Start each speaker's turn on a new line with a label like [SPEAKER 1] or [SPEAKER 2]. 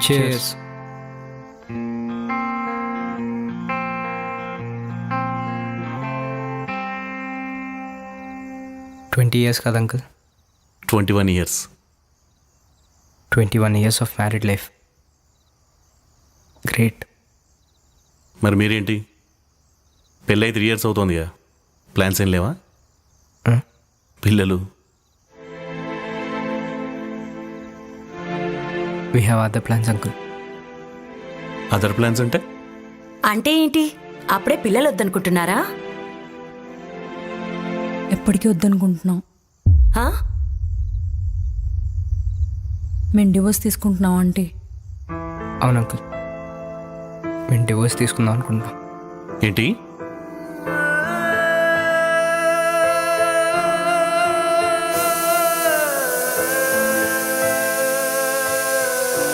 [SPEAKER 1] Chairs. 20 years కదా uncle.
[SPEAKER 2] 21 years.
[SPEAKER 1] 21 years of married life. Great.
[SPEAKER 2] మరి మీరేంటి పెళ్ళై 3 years అవుతోందిగా, ప్లాన్స్ ఏం లేవా? పిల్లలు?
[SPEAKER 1] We have other plans uncle.
[SPEAKER 2] Other plans అంటే?
[SPEAKER 3] అంటే ఏంటి? అప్పుడే పిల్లలు వద్దనుకుంటున్నారా?
[SPEAKER 4] ఎప్పటికీ వద్దనుకుంటున్నాం.
[SPEAKER 3] హా?
[SPEAKER 4] మేము డివోర్స్ తీసుకుంటున్నాం ఆంటీ.
[SPEAKER 1] అవును అంకుల్, మేము డివోర్స్ తీసుకుందాం అనుకుంటున్నాం.
[SPEAKER 2] ఏంటి?